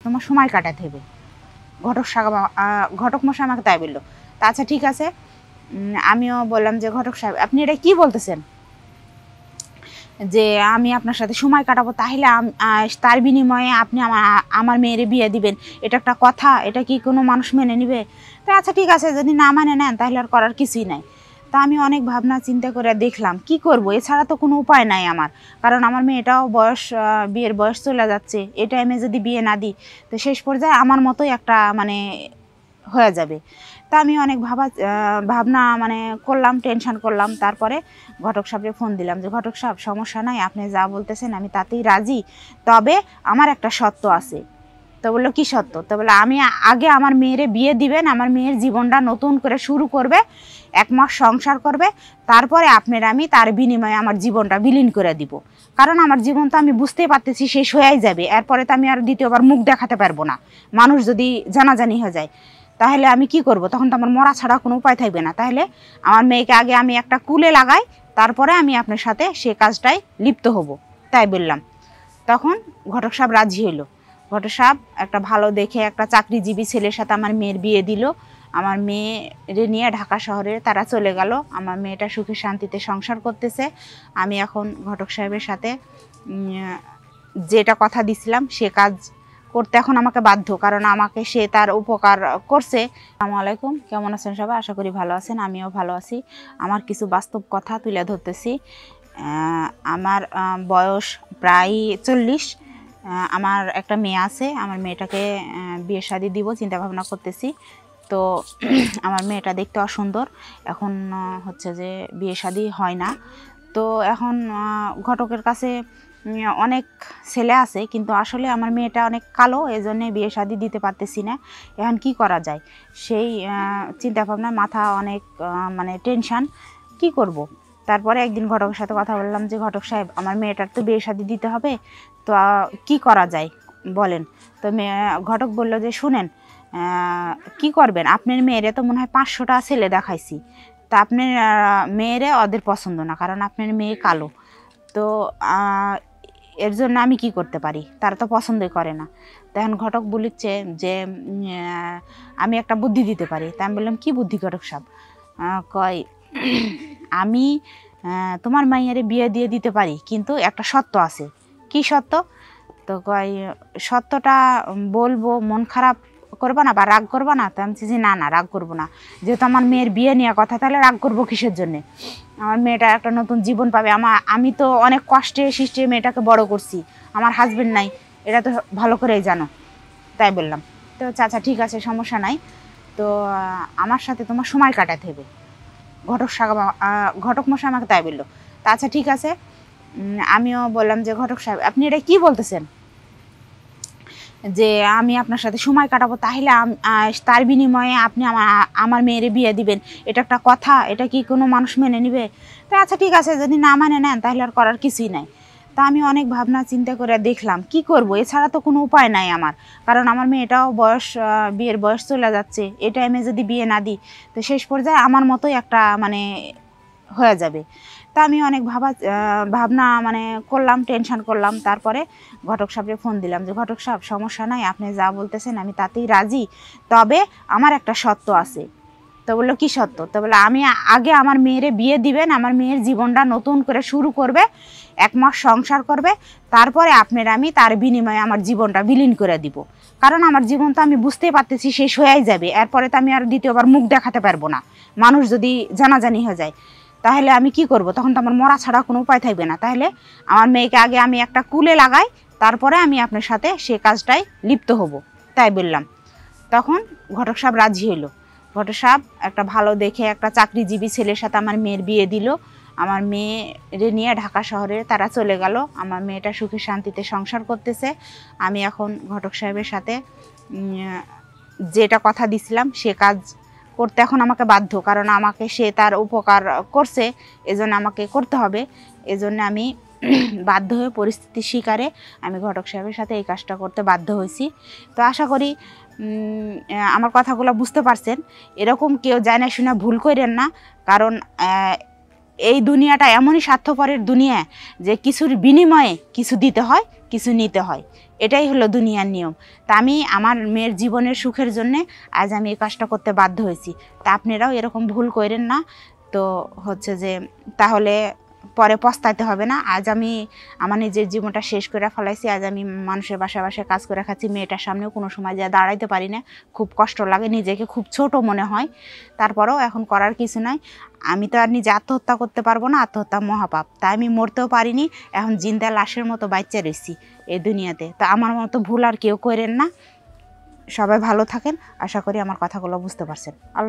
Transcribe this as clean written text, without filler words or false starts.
তোমার সময় কাটাতে হবে। ঘটক মশাই আমাকে তাই বললো। তা আচ্ছা ঠিক আছে, আমিও বললাম যে ঘটক সাহেব আপনি এটা কি বলতেছেন যে আমি আপনার সাথে সময় কাটাবো, তাহলে তার বিনিময়ে আপনি আমার মেয়েরে বিয়ে দিবেন, এটা একটা কথা? এটা কি কোনো মানুষ মেনে নিবে? তো আচ্ছা ঠিক আছে, যদি না মানে নেন তাহলে আর করার কিছুই নাই। তা আমি অনেক ভাবনা চিন্তা করে দেখলাম কি করব, এছাড়া তো কোনো উপায় নাই আমার। কারণ আমার মেয়েটাও বিয়ের বয়স চলে যাচ্ছে, এই টাইমে যদি বিয়ে না দিই তো শেষ পর্যায়ে আমার মতোই একটা মানে হয়ে যাবে। তা আমি অনেক ভাবনা মানে করলাম, টেনশন করলাম। তারপরে ঘটক সাহেবকে ফোন দিলাম যে ঘটক সাহেব সমস্যা নাই, আপনি যা বলতেছেন আমি তাতেই রাজি, তবে আমার একটা শর্ত আছে। তো বললো কি শর্ত? তো বললো আমি আগে আমার মেয়েরে বিয়ে দিবেন, আমার মেয়ের জীবনটা নতুন করে শুরু করবে, 1 মাস সংসার করবে, তারপরে আপনার আমি তার বিনিময়ে আমার জীবনটা বিলীন করে দিব। কারণ আমার জীবন তো আমি বুঝতেই পারতেছি শেষ হয়েই যাবে, এরপরে তো আমি আর দ্বিতীয়বার মুখ দেখাতে পারবো না। মানুষ যদি জানাজানি হয়ে যায় তাহলে আমি কি করব? তখন তো আমার মরা ছাড়া কোনো উপায় থাকবে না। তাহলে আমার মেয়েকে আগে আমি একটা কুলে লাগাই, তারপরে আমি আপনার সাথে সে কাজটাই লিপ্ত হব, তাই বললাম। তখন ঘটক সাহেব রাজি হইল। ঘটক সাহেব একটা ভালো দেখে একটা চাকরিজীবী ছেলের সাথে আমার মেয়ের বিয়ে দিল। আমার মেয়েরে নিয়ে ঢাকা শহরে তারা চলে গেল। আমার মেয়েটা সুখে শান্তিতে সংসার করতেছে। আমি এখন ঘটক সাহেবের সাথে যেটা কথা দিছিলাম সে কাজ করতে এখন আমাকে বাধ্য, কারণ আমাকে সে তার উপকার করছে। আসসালামু আলাইকুম, কেমন আছেন সবাই? আশা করি ভালো আছেন, আমিও ভালো আছি। আমার কিছু বাস্তব কথা তুলে ধরতেছি। আমার বয়স প্রায় 40। আমার একটা মেয়ে আছে, আমার মেয়েটাকে বিয়ে শাদী দিব চিন্তা ভাবনা করতেছি। তো আমার মেয়েটা দেখতে অসুন্দর, এখন হচ্ছে যে বিয়ে শাদী হয় না। তো এখন ঘটকের কাছে অনেক ছেলে আছে, কিন্তু আসলে আমার মেয়েটা অনেক কালো, এই জন্যে বিয়ে শাদী দিতে পারতেছি না। এখন কি করা যায় সেই চিন্তা ভাবনা, মাথা অনেক মানে টেনশান, কি করব। তারপরে একদিন ঘটকের সাথে কথা বললাম যে ঘটক সাহেব আমার মেয়েটার তো বিয়ে শাদী দিতে হবে, তো কি করা যায় বলেন। তো ঘটক বলল যে শুনেন, কি করবেন, আপনার মেয়েরে তো মনে হয় 500টা ছেলে দেখাইছি, তা আপনার মেয়েরে ওদের পছন্দ না, কারণ আপনার মেয়ে কালো। তো এর জন্য আমি কি করতে পারি, তারা তো পছন্দই করে না। তখন ঘটক বলিচ্ছে যে আমি একটা বুদ্ধি দিতে পারি। তা আমি বললাম কি বুদ্ধি ঘটক সাহেব? কয় আমি তোমার মাইয়ারে বিয়ে দিয়ে দিতে পারি, কিন্তু একটা শর্ত আছে। কি শর্ত? তো কয় সত্যটা বলবো, মন খারাপ করবা না বা রাগ করবা না? তো আমি বলছি না না, রাগ করবো না, যেহেতু আমার মেয়ের বিয়ে নেওয়া কথা, তাহলে রাগ করবো কিসের জন্যে? আমার মেয়েটা একটা নতুন জীবন পাবে। আমি তো অনেক কষ্টে সৃষ্টে মেয়েটাকে বড় করছি, আমার হাজবেন্ড নাই, এটা তো ভালো করেই জানো, তাই বললাম। তো আচ্ছা ঠিক আছে, সমস্যা নাই, তো আমার সাথে তোমার সময় কাটাতে হবে। ঘটক মশাই আমাকে তাই বললো। তা আচ্ছা ঠিক আছে, আমিও বললাম যে ঘটক সাহেব আপনি এটা কি বলতেছেন যে আমি আপনার সাথে সময় কাটাবো, তাহলে তার বিনিময়ে আপনি আমার মেয়েরে বিয়ে দিবেন, এটা একটা কথা? এটা কি কোনো মানুষ মেনে নিবে? তো আচ্ছা ঠিক আছে, যদি না মানে নেন তাহলে আর করার কিছুই নাই। তা আমি অনেক ভাবনা চিন্তা করে দেখলাম কি করব, এছাড়া তো কোনো উপায় নাই আমার। কারণ আমার মেয়েটাও বিয়ের বয়স চলে যাচ্ছে, এই টাইমে যদি বিয়ে না দিই তো শেষ পর্যায়ে আমার মতোই একটা মানে হয়ে যাবে। তা আমি অনেক ভাবনা মানে করলাম, টেনশন করলাম। তারপরে ঘটক সাহেবকে ফোন দিলাম যে ঘটক সাহেব সমস্যা নাই, আপনি যা বলতেছেন আমি তাতেই রাজি, তবে আমার একটা শর্ত আছে। তো বললো কি শর্ত? তো বললো আমি আগে আমার মেয়েরে বিয়ে দিবেন, আমার মেয়ের জীবনটা নতুন করে শুরু করবে, 1 মাস সংসার করবে, তারপরে আপনার আমি তার বিনিময়ে আমার জীবনটা বিলীন করে দিব। কারণ আমার জীবন তো আমি বুঝতেই পারতেছি শেষ হয়েই যাবে, এরপরে তো আমি আর দ্বিতীয়বার মুখ দেখাতে পারবো না, মানুষ যদি জানাজানি হয়ে যায় তাহলে আমি কি করব? তখন তো আমার মরা ছাড়া কোনো উপায় থাকবে না। তাহলে আমার মেয়েকে আগে আমি একটা কুলে লাগাই, তারপরে আমি আপনার সাথে সে কাজটাই লিপ্ত হব, তাই বললাম। তখন ঘটক সাহেব রাজি হইল। ঘটক সাহেব একটা ভালো দেখে একটা চাকরিজীবী ছেলের সাথে আমার মেয়ের বিয়ে দিল। আমার মেয়েরে নিয়ে ঢাকা শহরে তারা চলে গেল। আমার মেয়েটা সুখে শান্তিতে সংসার করতেছে। আমি এখন ঘটক সাহেবের সাথে যেটা কথা দিছিলাম সে কাজ করতে এখন আমাকে বাধ্য, কারণ আমাকে সে তার উপকার করছে, এজন্য আমাকে করতে হবে। এজন্য আমি বাধ্য হয়ে পরিস্থিতির শিকারে আমি ঘটক সাহেবের সাথে এই কাজটা করতে বাধ্য হয়েছি। তো আশা করি আমার কথাগুলো বুঝতে পারছেন। এরকম কেউ জানা শুনে ভুল করেন না, কারণ এই দুনিয়াটা এমনই স্বার্থপরের দুনিয়া যে কিছুর বিনিময়ে কিছু দিতে হয়, কিছু নিতে হয়, এটাই হলো দুনিয়ার নিয়ম। তা আমি আমার মেয়ের জীবনের সুখের জন্যে আজ আমি এই কাজটা করতে বাধ্য হয়েছি। তা আপনারাও এরকম ভুল করেন না। তো হচ্ছে যে তাহলে পরে পস্তাইতে হবে না। আজ আমি আমার নিজের জীবনটা শেষ করে ফেলাইছি। আজ আমি মানুষের বাসায় বাসায় কাজ করে খাচ্ছি, মেয়েটার সামনেও কোনো সময় যা দাঁড়াইতে পারি না, খুব কষ্ট লাগে, নিজেকে খুব ছোট মনে হয়। তারপরেও এখন করার কিছু নাই। আমি তো আর নিজে আত্মহত্যা করতে পারবো না, আত্মহত্যা মহাপাপ। তাই আমি মরতেও পারিনি, এখন জিন্দা লাশের মতো বাচ্চা রয়েছি এই দুনিয়াতে। তো আমার মতো ভুল আর কেউ করেন না। সবাই ভালো থাকেন। আশা করি আমার কথাগুলো বুঝতে পারছেন। আল্লাহ।